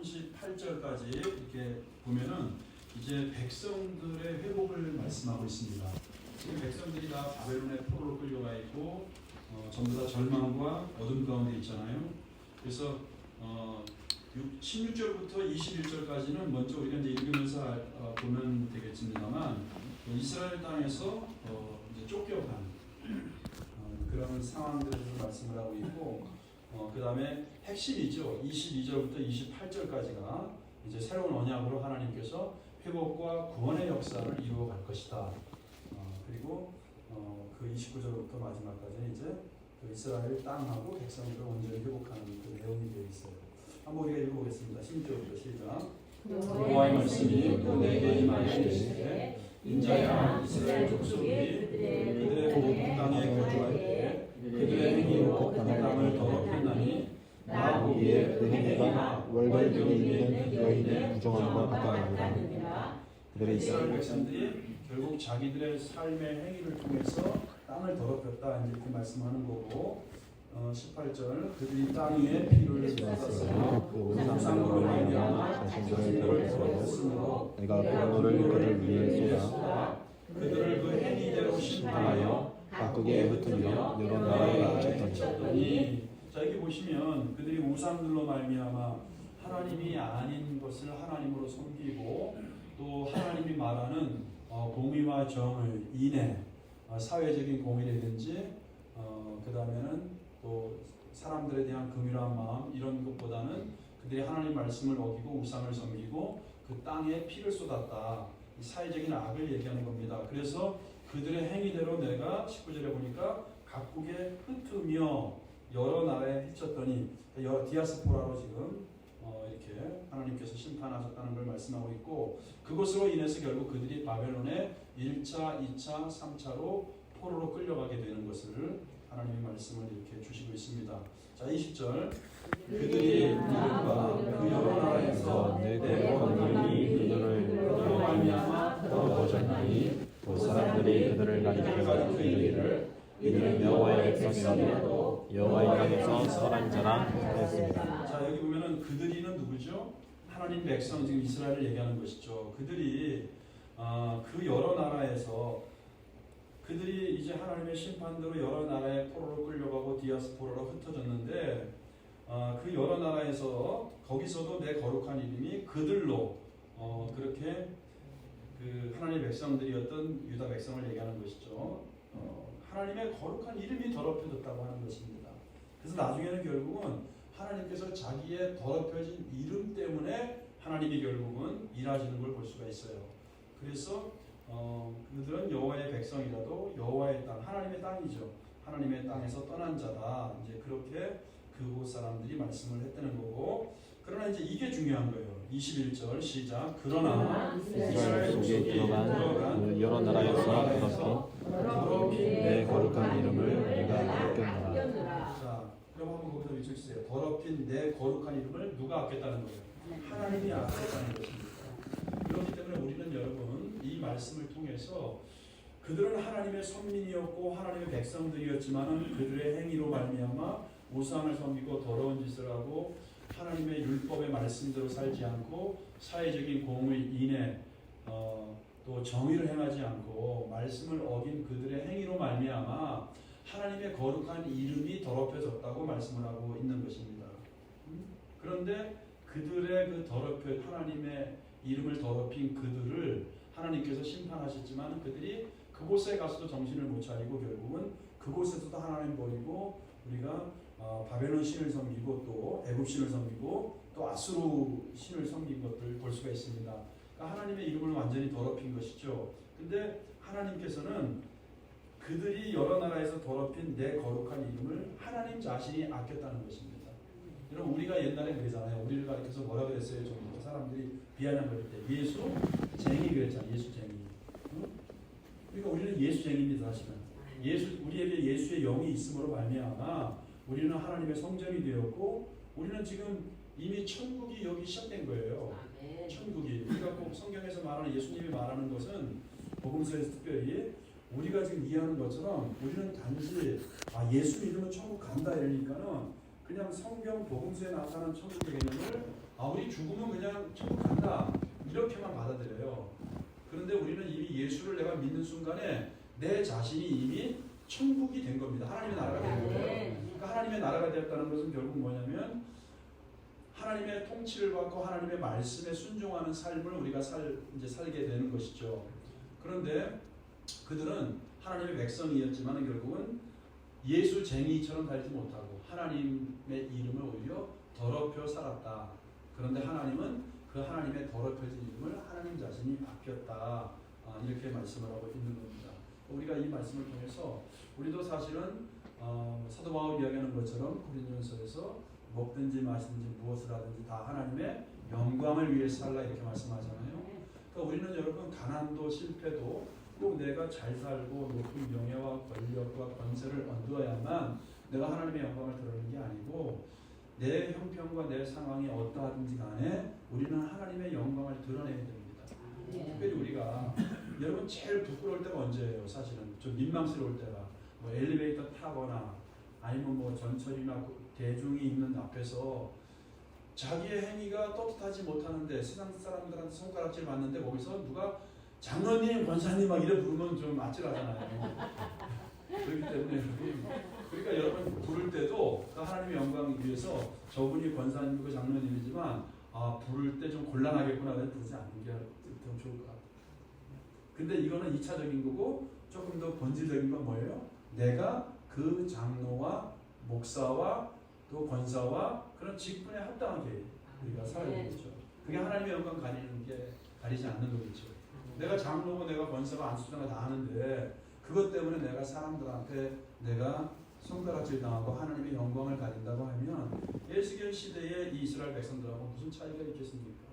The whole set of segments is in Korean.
38절까지 이렇게 보면은 이제 백성들의 회복을 말씀하고 있습니다. 지금 백성들이 다 바벨론의 포로로 끌려가 있고 전부 다 절망과 어둠 가운데 있잖아요. 그래서 16절부터 21절까지는 먼저 우리가 이제 읽으면서 보면 되겠습니다만 이스라엘 땅에서 이제 쫓겨간 그런 상황들을 말씀을 하고 있고 그 다음에 핵심이죠. 22절부터 28절까지가 이제 새로운 언약으로 하나님께서 회복과 구원의 역사를 이루어 갈 것이다. 그리고 그 29절부터 마지막까지는 이제 그 이스라엘 땅하고 백성들을 온전히 회복하는 그 내용이 되어 있어요. 한번 우리가 읽어보겠습니다. 16절부터 시작. 여호와의 말씀이 또 내게 임하시되 인자야 이스라엘 족속이 그들의 복 땅에 거주할 때 그들의 행위로 그 땅을 더럽혔나니 나 보기에 그 행위가 월벌들이 있는 여인의 부정함과 같다니라. 그들의 이스라엘 백성들이 결국 자기들의 삶의 행위를 통해서 땅을 더럽혔다 이렇게 말씀하는 거고 18절 그들이 땅 위에 피를 쏟았으며 우상으로 말미암아 자신들을 더럽혔으므로 내가 분노를 그들 위에 쏟아 그들을 그 행위대로 심판하여 바꾸게 흩으며 여러 나라에 쳤더니 자 여기 보시면 그들이 우상들로 말미암아 하나님이 아닌 것을 하나님으로 섬기고 또 하나님이 말하는 공의와 정을 인해 사회적인 공의라든지 그 다음에는 또 사람들에 대한 긍휼한 마음 이런 것보다는 그들이 하나님 말씀을 어기고 우상을 섬기고 그 땅에 피를 쏟았다. 이 사회적인 악을 얘기하는 겁니다. 그래서 그들의 행위대로 내가 19절에 보니까 각국에 흩으며 여러 나라에 흩쳤더니 디아스포라로 지금 이렇게 하나님께서 심판하셨다는 걸 말씀하고 있고 그것으로 인해서 결국 그들이 바벨론의 1차, 2차, 3차로 포로로 끌려가게 되는 것을 하나님의 말씀을 이렇게 주시고 있습니다. 자 20절 그들이 이름과 그 여러 나라에서 내 거룩함이 그들을 말미암아 더러워졌나니 또 사람들이 그들을 가리켜 이르기를 이들은 여호와의 백성이라도 여호와의 땅에서 선한 자라 하였습니다. 자 여기 보면은 그들이는 누구죠? 하나님 백성 지금 이스라엘을 얘기하는 것이죠. 그들이 그 여러 나라에서 그들이 이제 하나님의 심판대로 여러 나라에 포로로 끌려가고 디아스포라로 흩어졌는데 그 여러 나라에서 거기서도 내 거룩한 이름이 그들로 그렇게 그 하나님의 백성들이었던 유다 백성을 얘기하는 것이죠. 하나님의 거룩한 이름이 더럽혀졌다고 하는 것입니다. 그래서 나중에는 결국은 하나님께서 자기의 더럽혀진 이름 때문에 하나님이 결국은 일하시는 걸 볼 수가 있어요. 그래서 그들은 여호와의 백성이라도 여호와의 땅, 하나님의 땅이죠. 하나님의 땅에서 떠난 자다. 이제 그렇게 그곳 사람들이 말씀을 했다는 거고. 그러나 이제 이게 중요한 거예요. 21절 시작. 그러나 이스라엘 속에 들어간 여러 나라에서 더럽힌 내 거룩한 이름을 내가 아꼈노라. 자, 그럼 한번 거기서 위쳐주세요. 더럽힌 내 거룩한 이름을 누가 아꼈다는 거예요? 하나님이 아꼈다는 것입니다. 그렇기 때문에 우리는 여러분 이 말씀을 통해서 그들은 하나님의 선민이었고 하나님의 백성들이었지만은 그들의 행위로 말미암아 우상을 섬기고 더러운 짓을 하고 하나님의 율법의 말씀대로 살지 않고 사회적인 공의 인해 또 정의를 행하지 않고 말씀을 어긴 그들의 행위로 말미암아 하나님의 거룩한 이름이 더럽혀졌다고 말씀을 하고 있는 것입니다. 그런데 그들의 그 하나님의 이름을 더럽힌 그들을 하나님께서 심판하셨지만 그들이 그곳에 가서도 정신을 못 차리고 결국은 그곳에서도 하나님 버리고 우리가 바벨론 신을 섬기고 또 애굽 신을 섬기고 또 아수르 신을 섬긴 것들 볼 수가 있습니다. 그러니까 하나님의 이름을 완전히 더럽힌 것이죠. 근데 하나님께서는 그들이 여러 나라에서 더럽힌 내 거룩한 이름을 하나님 자신이 아꼈다는 것입니다. 여러분 우리가 옛날에 그러잖아요. 우리를 가르쳐서 뭐라 그랬어요? 좀 사람들이 비아냥거릴 때 예수쟁이 그랬잖아요. 예수쟁이. 그러니까 우리는 예수쟁이입니다. 사실은 우리에게 예수의 영이 있음으로 말미암아 우리는 하나님의 성전이 되었고 우리는 지금 이미 천국이 여기 시작된 거예요. 천국이 우리가 꼭 성경에서 말하는 예수님이 말하는 것은 복음서에서 특별히 우리가 지금 이해하는 것처럼 우리는 단지 예수 믿으면 천국 간다 이러니까는 그냥 성경 복음서에 나타난 천국의 개념을 우리 죽으면 그냥 천국 간다 이렇게만 받아들여요. 그런데 우리는 이미 예수를 내가 믿는 순간에 내 자신이 이미 천국이 된 겁니다. 하나님의 나라가 된 거예요. 그러니까 하나님의 나라가 되었다는 것은 결국 뭐냐면 하나님의 통치를 받고 하나님의 말씀에 순종하는 삶을 우리가 살게 되는 것이죠. 그런데 그들은 하나님의 백성이었지만 결국은 예수쟁이처럼 살지 못하고 하나님의 이름을 오히려 더럽혀 살았다. 그런데 하나님은 그 하나님의 더럽혀진 이름을 하나님 자신이 바뀌었다. 이렇게 말씀을 하고 있는 겁니다. 우리가 이 말씀을 통해서 우리도 사실은 사도 바울이 이야기하는 것처럼 고린도전서에서 먹든지 마시든지 무엇을 하든지 다 하나님의 영광을 위해서 살라 이렇게 말씀하잖아요. 그러니까 우리는 여러분 가난도 실패도 꼭 내가 잘 살고 높은 명예와 권력과 권세를 얻어야만 내가 하나님의 영광을 드러내는 게 아니고 내 형편과 내 상황이 어떠하든지 간에 우리는 하나님의 영광을 드러내야 됩니다. 특별히 우리가 여러분 제일 부끄러울 때가 언제예요? 사실은 좀 민망스러울 때가 뭐 엘리베이터 타거나 아니면 뭐 전철이나 대중이 있는 앞에서 자기의 행위가 떳떳하지 못하는데 세상 사람들한테 손가락질 받는데 거기서 누가 장로님, 권사님 막 이래 부르면 좀 아찔하잖아요. 그렇기 때문에 그러니까 여러분 부를 때도 하나님의 영광을 위해서 저분이 권사님이고 장로님이지만 부를 때 좀 곤란하겠구나 부르지 않는 게 더 좋을 것 같아요. 근데 이거는 2차적인 거고 조금 더 본질적인 건 뭐예요? 내가 그 장로와 목사와 또 권사와 그런 직분에 합당하게 우리가 살아야 되겠죠. 그게 하나님의 영광 가리지 않는 거겠죠. 내가 장로고 내가 권사가 안수장을 다 하는데 그것 때문에 내가 사람들한테 내가 손가락질 당하고 하나님의 영광을 가진다고 하면 에스겔 시대의 이스라엘 백성들하고 무슨 차이가 있겠습니까?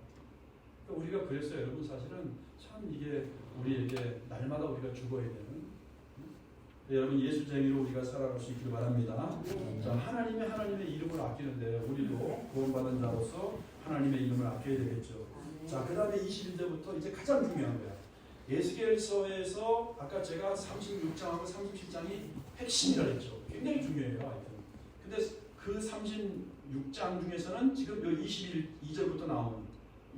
그러니까 우리가 그래서 여러분 사실은 참 이게 우리에게 날마다 우리가 죽어야 되는 여러분 예수쟁이로 우리가 살아갈 수 있기를 바랍니다. 자, 하나님의 이름을 아끼는데 우리도 구원받은 자로서 하나님의 이름을 아껴야 되겠죠. 자, 그 다음에 21절부터 이제 가장 중요한 거야. 에스겔서에서 아까 제가 36장하고 37장이 핵심이라 했죠. 굉장히 중요해요. 하여튼. 근데 그 36장 중에서는 지금 요 22절부터 나오는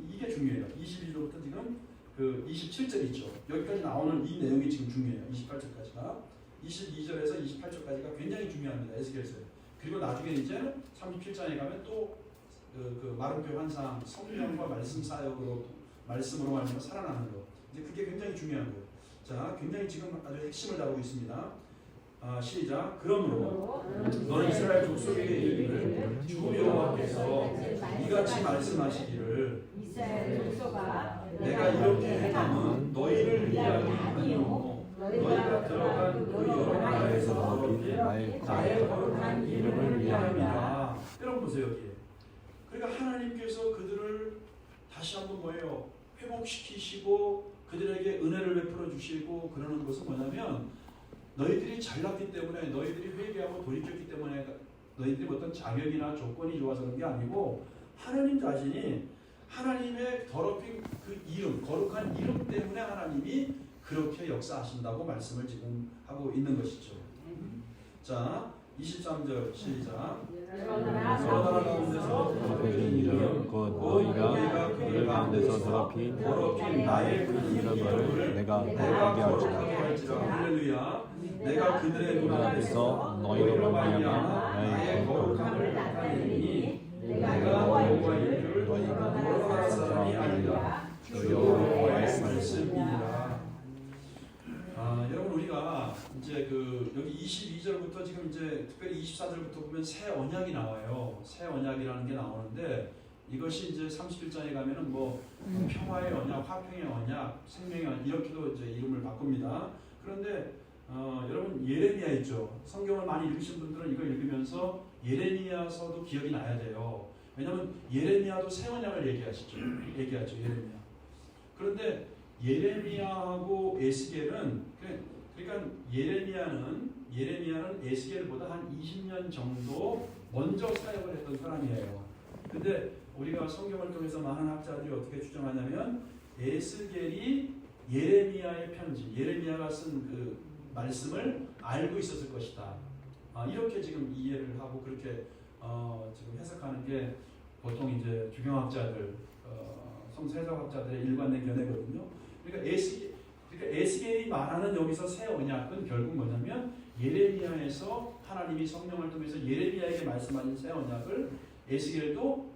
이게 중요해요. 21절부터 지금 그 27절 있죠. 여기까지 나오는 이 내용이 지금 중요해요. 28절까지가. 22절에서 28절까지가 굉장히 중요합니다. 에스겔서에. 그리고 나중에 이제 37장에 가면 또 그 마름표 환상, 성령과 말씀 사역으로 말씀으로 말하면 살아나는 거. 이제 그게 굉장히 중요한 거예요. 자, 굉장히 지금 아주 핵심을 다루고 있습니다. 시작. 그러므로 너는 이스라엘 족속에게 이르기를 주 여호와께서 이같이 말씀하시기를 내가 이렇게 행함은 너희를 위하여 아니요 너희가 들어간 그 여러 나라에서 나의 거룩한 이름을 위함이라. 여러분 보세요 여기. 그러니까 하나님께서 그들을 다시 한번 뭐예요? 회복시키시고 그들에게 은혜를 베풀어 주시고 그러는 것은 뭐냐면 너희들이 잘났기 때문에 너희들이 회개하고 돌이켰기 때문에 너희들이 어떤 자격이나 조건이 좋아서 그런 게 아니고 하나님 자신이 하나님의 더럽힌 그 이름, 거룩한 이름 때문에 하나님이 그렇게 역사하신다고 말씀을 지금 하고 있는 것이죠. 자, 23절 시작. 여러 나라 가운데서 더럽힌 이름 곧 너희가 그들 가운데서 더럽힌 나의 그 이름을 내가 거룩하게 할지라. 할렐루야. 내가 그들의 눈앞에서 너희로 말미암아 나의 거룩함을 나타내니 내가 여호와인 줄 너희가 여러 나라 사람이 아니라 주 여호와의 말씀이니라. 여러분 우리가 이제 여기 22절부터 지금 이제 특별히 24절부터 보면 새 언약이 나와요. 새 언약이라는 게 나오는데 이것이 이제 31장에 가면은 뭐 평화의 언약, 화평의 언약, 생명의 언약 이렇게도 이제 이름을 바꿉니다. 그런데 여러분 예레미야 있죠. 성경을 많이 읽으신 분들은 이걸 읽으면서 예레미야서도 기억이 나야 돼요. 왜냐하면 예레미야도 새 언약을 얘기하죠. 예레미야. 그런데 예레미야하고 에스겔은 그러니까 예레미야는 에스겔보다 한 20년 정도 먼저 사역을 했던 사람이에요. 근데 우리가 성경을 통해서 많은 학자들이 어떻게 추정하냐면 에스겔이 예레미야의 편지, 예레미야가 쓴 그 말씀을 알고 있었을 것이다. 이렇게 지금 이해를 하고 그렇게 지금 해석하는 게 보통 이제 주경학자들, 성세석학자들의 일관된 견해거든요. 그러니까 에스겔이 말하는 여기서 새 언약은 결국 뭐냐면 예레미야에서 하나님이 성령을 통해서 예레미야에게 말씀하신 새 언약을 에스겔도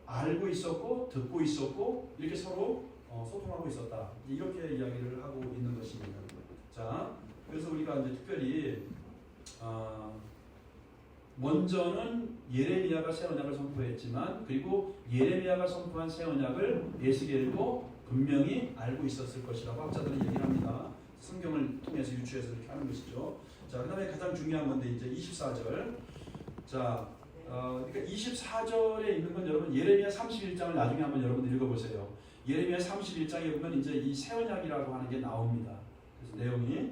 알고 있었고 듣고 있었고 이렇게 서로 소통하고 있었다. 이렇게 이야기를 하고 있는 것입니다. 자, 그래서 우리가 이제 특별히 먼저는 예레미야가 새 언약을 선포했지만 그리고 예레미야가 선포한 새 언약을 에스겔도 분명히 알고 있었을 것이라고 학자들은 얘기를 합니다. 성경을 통해서 유추해서 이렇게 하는 것이죠. 자, 그 다음에 가장 중요한 건데 이제 24절. 자, 그러니까 24절에 있는 건 여러분 예레미야 31장을 나중에 한번 여러분 읽어보세요. 예레미야 31장에 보면 이제 이 새 언약이라고 하는 게 나옵니다. 그래서 내용이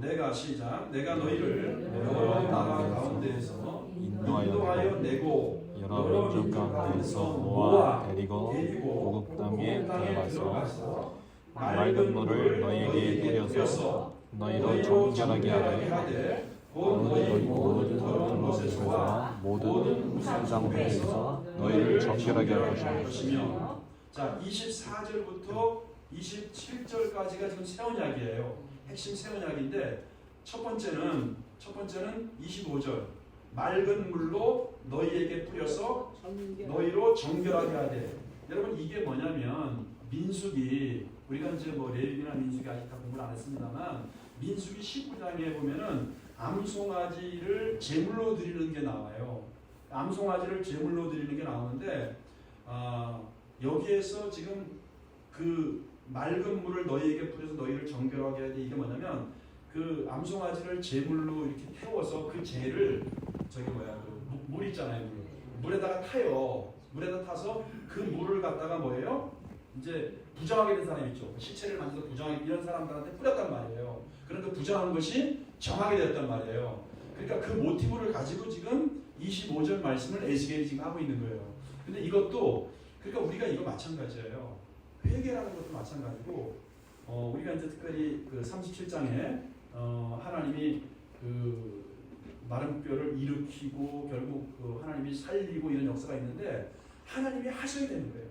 내가 시작. 내가 너희를 여러 나라 가운데에서 인도하여 내고 여러 민족 가운데서 모아 데리고 고국 땅에 들어가서 맑은 물을 너희에게 뿌려서 너희를 정결하게 하되 너희 모든 더러운 것에서와 모든 우상에서 너희를 정결하게 할 것이며. 자, 24절부터 27절까지가 지금 새 언약이에요. 핵심 새 언약인데 첫 번째는 25절 맑은 물로 너희에게 뿌려서 너희로 정결하게 하되. 여러분 이게 뭐냐면 민수기 우리가 이제 뭐 레위기나 민수기 아직 다 공부를 안 했습니다만 민수기 19장에 보면은 암송아지를 제물로 드리는 게 나와요. 암송아지를 제물로 드리는 게 나오는데 여기에서 지금 그 맑은 물을 너희에게 뿌려서 너희를 정결하게 해야 돼. 이게 뭐냐면 그 암송아지를 제물로 이렇게 태워서 그 재를 물 있잖아요. 물에다가 타요. 물에다 타서 그 물을 갖다가 뭐예요? 이제 부정하게 된 사람 있죠. 시체를 만져서 부정하게 이런 사람들한테 뿌렸단 말이에요. 그런데 부정한 것이 정하게 됐단 말이에요. 그러니까 그 모티브를 가지고 지금 25절 말씀을 에스겔이 지금 하고 있는 거예요. 근데 이것도 그러니까 우리가 이거 마찬가지예요. 회개라는 것도 마찬가지고 우리가 이제 특별히 그 37장에 하나님이 그 마른 뼈를 일으키고 결국 그 하나님이 살리고 이런 역사가 있는데 하나님이 하셔야 되는 거예요.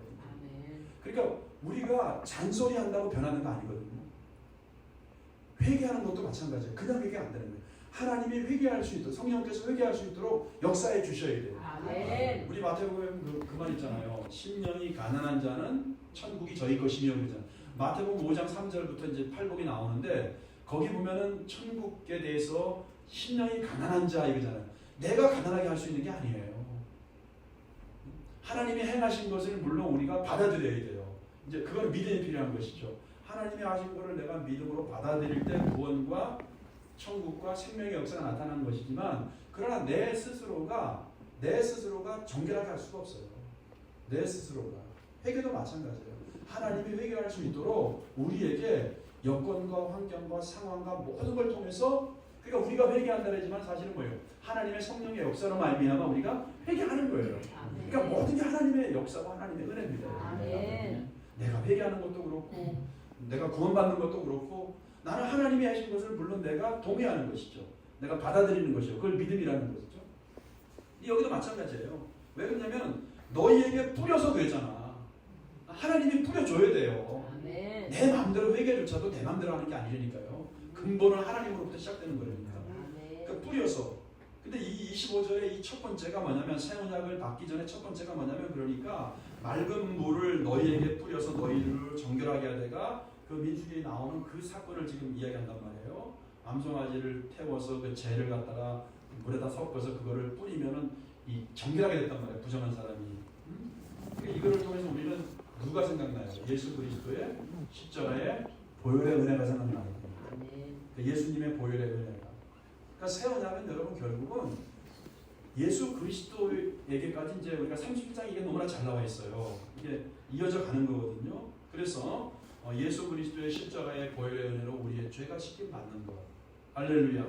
그러니까 우리가 잔소리 한다고 변하는 거 아니거든요. 회개하는 것도 마찬가지예요. 그냥 회개 안 되는 거예요. 하나님이 회개할 수 있도록 성령께서 회개할 수 있도록 역사해 주셔야 돼요. 아멘. 우리 마태복음 그 말 있잖아요. 심령이 가난한 자는 천국이 저희 것이며 그러잖아요. 마태복음 5장 3절부터 이제 팔복이 나오는데 거기 보면은 천국에 대해서 심령이 가난한 자 이거잖아요. 내가 가난하게 할 수 있는 게 아니에요. 하나님이 행하신 것을 물론 우리가 받아들여야 돼요. 이제 그건 믿음이 필요한 것이죠. 하나님이 하신 것을 내가 믿음으로 받아들일 때 구원과 천국과 생명의 역사가 나타나는 것이지만 그러나 내 스스로가 정결하게 할 수가 없어요. 내 스스로가. 회개도 마찬가지예요. 하나님이 회개할 수 있도록 우리에게 여건과 환경과 상황과 모든 걸 통해서 그러니까 우리가 회개한다 그러지만 사실은 뭐예요? 하나님의 성령의 역사로 말미암아 우리가 회개하는 거예요. 그러니까 모든 게 하나님의 역사와 하나님의 은혜입니다. 아멘. 내가 회개하는 것도 그렇고 내가 구원받는 것도 그렇고 나는 하나님이 하신 것을 물론 내가 동의하는 것이죠. 내가 받아들이는 것이죠. 그걸 믿음이라는 것이죠. 여기도 마찬가지예요. 왜 그러냐면 너희에게 뿌려서 그랬잖아. 하나님이 뿌려줘야 돼요. 아멘. 내 마음대로 회개조차도 내 마음대로 하는 게 아니니까요. 근본은 하나님으로부터 시작되는 거니까. 그러니까 뿌려서. 근데 이 25절의 이 첫 번째가 뭐냐면 새 언약을 받기 전에 첫 번째가 뭐냐면 그러니까 맑은 물을 너희에게 뿌려서 너희를 정결하게 하다가 그 민수기에 나오는 그 사건을 지금 이야기한단 말이에요. 암송아지를 태워서 그 재를 갖다가 물에다 섞어서 그거를 뿌리면은 이 정결하게 됐단 말이에요. 부정한 사람이. 그러니까 이거를 통해서 우리는 누가 생각나요? 예수 그리스도의 십자가의 보혈의 은혜가 생각나요. 예수님의 보혈의 은혜가. 그러니까 새 언약은 여러분 결국은 예수 그리스도에게까지 이제 우리가 30장 이게 너무나 잘 나와 있어요. 이게 이어져 가는 거거든요. 그래서 예수 그리스도의 십자가의 보혈의 은혜로 우리의 죄가 씻김 받는 것. 할렐루야.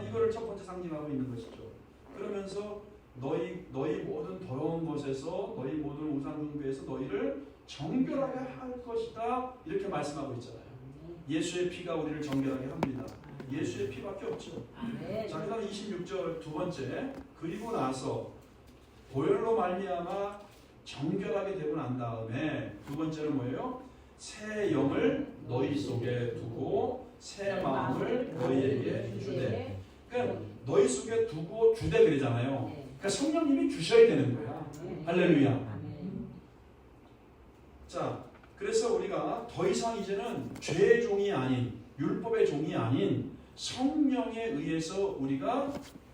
이거를 첫 번째 상징하고 있는 것이죠. 그러면서 너희 모든 더러운 것에서 너희 모든 우상 숭배에서 너희를 정결하게 할 것이다. 이렇게 말씀하고 있잖아요. 예수의 피가 우리를 정결하게 합니다. 예수의 피밖에 없죠. 자, 그다음 26절 두 번째. 그리고 나서 보혈로 말미암아 정결하게 되고 난 다음에 두 번째는 뭐예요? 새 영을 너희 속에 두고 새 마음을 너희에게 주되. 그러니까 너희 속에 두고 주되 그러잖아요. 그러니까 성령님이 주셔야 되는 거야. 할렐루야. 자, 그래서 우리가 더 이상 이제는 죄의 종이 아닌, 율법의 종이 아닌 성령에 의해서 우리가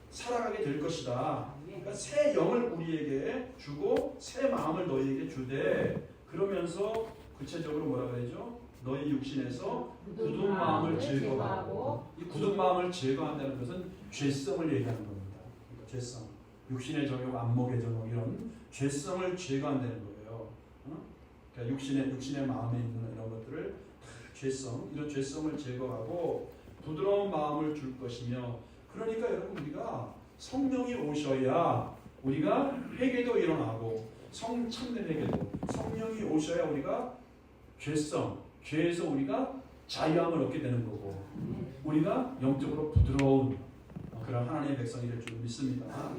살아가게 될 것이다. 그러니까 새 영을 우리에게 주고 새 마음을 너희에게 주되, 그러면서 구체적으로 뭐라 그러죠? 너희 육신에서 굳은 마음을 제거하고, 이 굳은 마음을 제거한다는 것은 죄성을 얘기하는 겁니다. 그러니까 죄성, 육신의 정욕, 안목의 정욕, 이런 죄성을 제거한다는 거예요. 그러니까 육신의 마음에 있는 이런 것들을 죄성, 이런 죄성을 제거하고 부드러운 마음을 줄 것이며, 그러니까 여러분 우리가 성령이 오셔야 우리가 회개도 일어나고, 참된 회개도, 성령이 오셔야 우리가 죄에서 우리가 자유함을 얻게 되는 거고, 우리가 영적으로 부드러운 그런 하나님의 백성이 될 줄 믿습니다.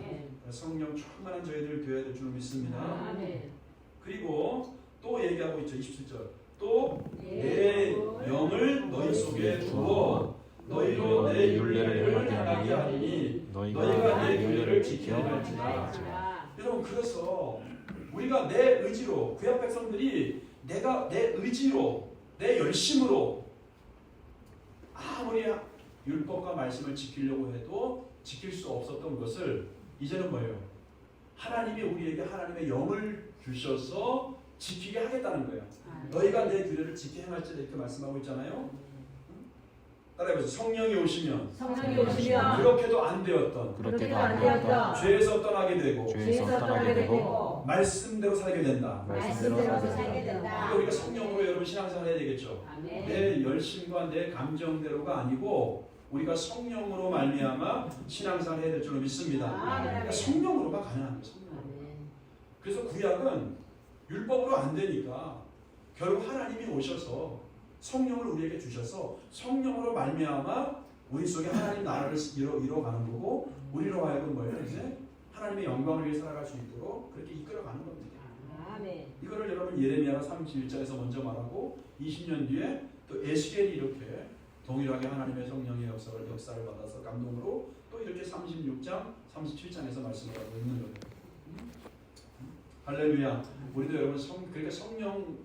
성령 충만한 저희들 되어야 될 줄 믿습니다. 그리고 또 얘기하고 있죠. 27절. 또 내 영을 너희 속에 두어 너희로 내 율례를 행하게 하리니 너희가 내 율례를 지켜야 할지라. 여러분, 그래서 우리가 내 의지로, 구약 백성들이 내가 내 의지로, 내 열심으로 아무리 율법과 말씀을 지키려고 해도 지킬 수 없었던 것을 이제는 뭐예요? 하나님이 우리에게 하나님의 영을 주셔서 지키게 하겠다는 거예요. 너희가 내 규례를 지켜 행할지라, 이렇게 말씀하고 있잖아요. 따라해보세요. 성령이 오시면 그렇게도 안 되었던 죄에서 떠나게 되고 말씀대로 살게 된다. 그러니까 우리가 성령으로 여러분 신앙생활 해야 되겠죠. 내 열심과 내 감정대로가 아니고 우리가 성령으로 말미암아 신앙생활 해야 될 줄로 믿습니다. 그러니까 성령으로만 가능한 거예요. 그래서 구약은 율법으로 안 되니까 결국 하나님이 오셔서 성령을 우리에게 주셔서 성령으로 말미암아 우리 속에 하나님 나라를 이뤄가는 거고, 우리로 하여금 뭐예요? 이제 하나님의 영광을 위해 살아갈 수 있도록 그렇게 이끌어가는 겁니다. 이거를 여러분 예레미야가 31장에서 먼저 말하고 20년 뒤에 또 에스겔이 이렇게 동일하게 하나님의 성령의 역사를 받아서 감동으로 또 이렇게 36장, 37장에서 말씀을 하고 있는 거예요. 할렐루야. 우리도 여러분 그러니까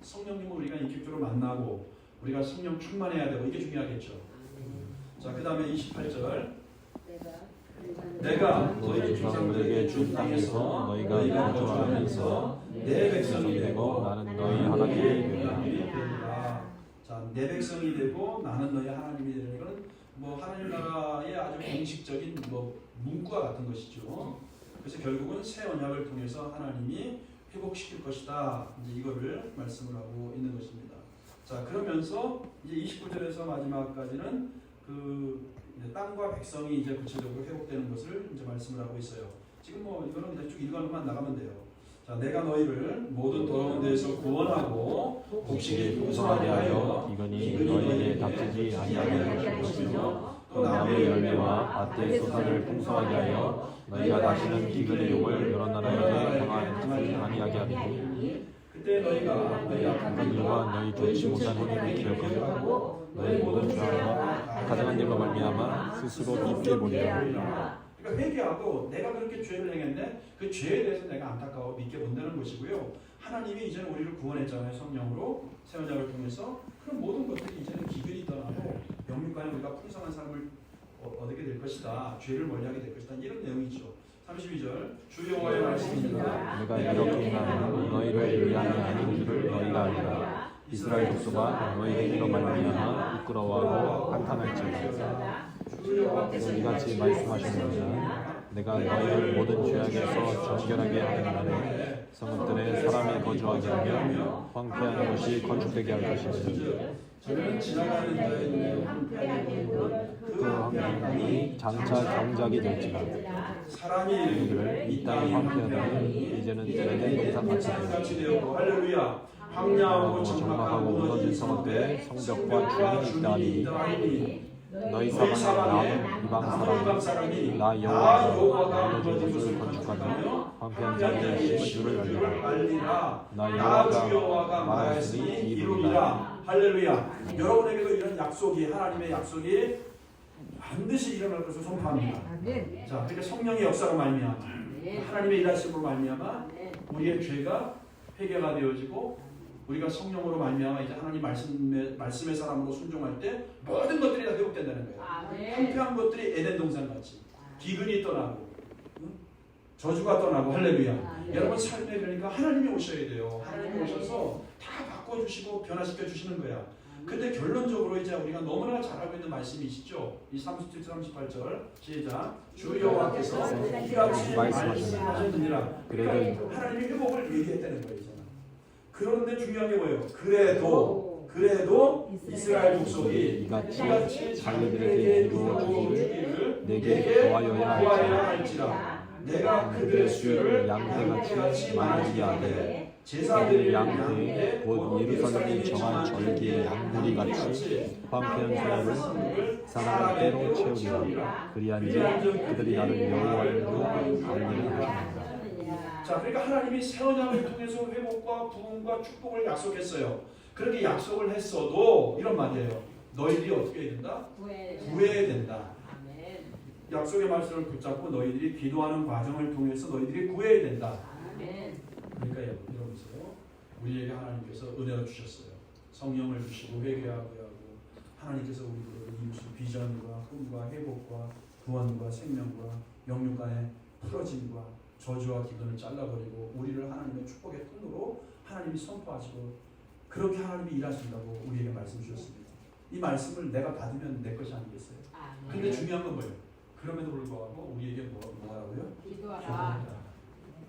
성령님을 우리가 인격적으로 만나고 우리가 성령 충만해야 되고, 이게 중요하겠죠. 자, 그 다음에 28절. 내가 너희 조상들에게 준 땅에서 너희가 거주하면서 내 백성이 되고 나는 너희 하나님이 되리라. 자, 내 백성이 되고 나는 너희 하나님이 되는 것은 뭐 하나님 나라의 아주 공식적인 뭐 문구와 같은 것이죠. 그래서 결국은 새 언약을 통해서 하나님이 회복시킬 것이다. 이제 이거를 말씀을 하고 있는 것입니다. 자, 그러면서 이제 29절에서 마지막까지는 그 땅과 백성이 이제 구체적으로 회복되는 것을 이제 말씀을 하고 있어요. 지금 뭐 이거는 그냥 쭉 읽어만 나가면 돼요. 자, 내가 너희를 모든 더러운 데에서 구원하고 곡식이 풍성하게 하여 이근이 너희에게 닥치지 아니하게 할 것이며, 또 나무의 열매와 밭의 소산을 풍성하게 하여 너희가 다시는 기근의 욕을 여러 나라에게 당하지 아니하게 하리니, 그때 너희가 너희 악한 일과 너희 좋지 못한 행위를 기억하고 너희 모든 죄악과 가증한 일로 말미암아 스스로 입게 보리라. 그러니까 회개하고 내가 그렇게 죄를 행했네, 그 죄에 대해서 내가 안타까워 믿게 본다는 것이고요. 하나님이 이제는 우리를 구원했잖아요. 성령으로 새 언약을 통해서. 그럼 모든 것들이 이제는 기근이 떠나고 영육간에 우리가 풍성한 삶을 얻게 될 것이다. 죄를 멀리하게 될 것이다. 이런 내용이죠. 32절. 주 여호와의 말씀입니다. 내가 이렇게 하면 너희를 위하여 아닌 줄을 너희가 알리라. 이스라엘 족속아 너희의 이로 말미암아 부끄러워하고 한탄할지어다. 이같이 말씀하시느니라. 내가 너희를 모든 죄악에서 정결하게 하는 날에 성읍들에 사람이 거주하게 하며 황폐한 것이 건축되게 할 것이니, 저는 지나가는 자의 눈에 황폐하게 그 황폐함이 장차 경작이 될지라. 사람이 이르기를 이 땅이 황폐하다니 이제는 에덴 동산같이 되었고, 할렐루야. 황량하고 적막하고 무너진 성읍들에 성벽과 주인이 있다니 너희 사방에 나는 이방 사람이 나 여호와가 너희 집을 건축하며 황폐한 자의 시주를 알리라. 나 여호와가 말하였으니 이루리라. 할렐루야. 여러분에게도 이런 약속이, 하나님의 약속이 반드시 일어날 것을 선포합니다. 자, 그러니까 성령의 역사로 말미암아, 하나님의 일하심으로 말미암아 우리의 죄가 회개가 되어지고 우리가 성령으로 말미암아 이제 하나님 말씀의 사람으로 순종할 때 모든 것들이 다 회복된다는 거예요. 황폐한 것들이 에덴 동산 같이 기근이 떠나고 저주가 떠나고 할렐루야. 여러분 삶에 그러니까 하나님이 오셔야 돼요. 하나님이 오셔서 다 바꿔주시고 변화시켜 주시는 거야. 근데 결론적으로 이제 우리가 너무나 잘 알고 있는 말씀이 있죠. 이 37, 38절 시작. 주 여호와께서 이같이 말씀하셨느니라. 그러니까 하나님이 회복을 얘기했다는 거예요. 그런데 중요한 게 뭐예요? 그래도 이스라엘 족속이 이같이 자기들에게 이루어 주기를 내게 구하여야 할지라. 내가 그들의 수요를 양떼같이 많아지게 하되 제사드릴 양떼 곧 예루살렘이 정한 절기의 양무리같이 황폐한 소유를 사나운 때로 채우리라. 그리한지 그들이 나를 여호와이로 알리는 것이니라. 자, 그러니까 하나님이 새 언약을 통해서 회복과 부흥과 축복을 약속했어요. 그렇게 약속을 했어도 이런 말이에요. 너희들이 어떻게 해야 된다? 구해야 된다. 약속의 말씀을 붙잡고 너희들이 기도하는 과정을 통해서 너희들이 구해야 된다. 그러니까 여러분께서 우리에게 하나님께서 은혜를 주셨어요. 성령을 주시고 회개하게 하고 하나님께서 우리들에게 이루신 비전과 꿈과 회복과 구원과 생명과 영육 간의 풀어짐과 저주와 기근을 잘라버리고 우리를 하나님의 축복의 통로로 하나님이 선포하시고 그렇게 하나님이 일하신다고 우리에게 말씀 주셨습니다. 이 말씀을 내가 받으면 내 것이 아니겠어요? 근데 중요한 건 뭐예요? 그럼에도 불구하고 우리에게 뭐하라고요? 기도하라.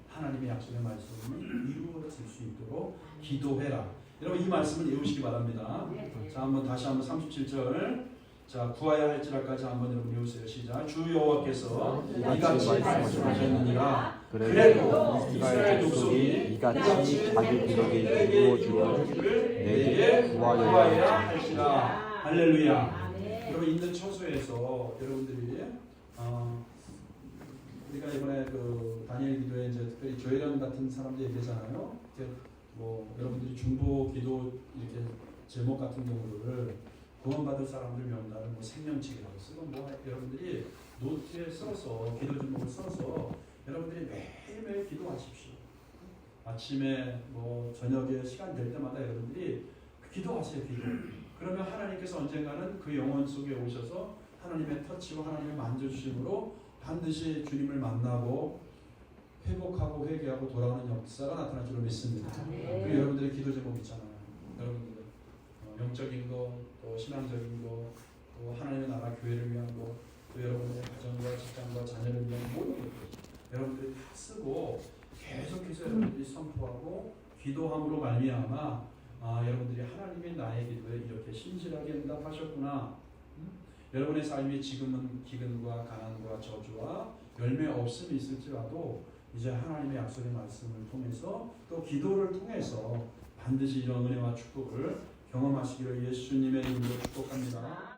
하나님의 약속의 말씀이 이루어질 수 있도록 기도해라. 여러분 이 말씀을 외우시기 바랍니다. 자, 다시 한번 37절. 자, 구하야 할지라까지 한번 여러분 외우세요. 시작. 주 여호와께서 이같이 말씀하셨느니라. 그래도 이스라엘 족속이 이같이 자기들에게 이루어 주기를 내게 구하여야 할지라. 할렐루야. 여러분 있는 처소에서 여러분들이 우리가 이번에 그 다니엘 기도에 이제 특별히 조회련 같은 사람들 얘기하잖아요. 뭐 여러분들이 중보 기도 이렇게 제목 같은 경우를 구원받을 사람들 명단을 뭐 생명책이라고 쓰고 뭐 여러분들이 노트에 써서 기도 제목을 써서 여러분들이 매일매일 기도하십시오. 아침에 뭐 저녁에 시간 될 때마다 여러분들이 기도하세요. 기도. 그러면 하나님께서 언젠가는 그 영혼 속에 오셔서 하나님의 터치와 하나님의 만져주심으로 반드시 주님을 만나고 회복하고 회개하고 돌아오는 역사가 나타날 줄로 믿습니다. 그리고 여러분들의 기도 제목 있잖아요. 여러분들 영적인 거, 또 신앙적인 거, 또 하나님의 나라 교회를 위한 거, 또 여러분의 가정과 직장과 자녀를 위한 모든 것들 여러분들이 다 쓰고 계속해서 여러분들이 선포하고 기도함으로 말미암아 여러분들이 하나님이 나의 기도에 이렇게 신실하게 응답하셨구나. 여러분의 삶이 지금은 기근과 가난과 저주와 열매 없음이 있을지라도 이제 하나님의 약속의 말씀을 통해서 또 기도를 통해서 반드시 이런 은혜와 축복을 경험하시기를 예수님의 이름으로 축복합니다.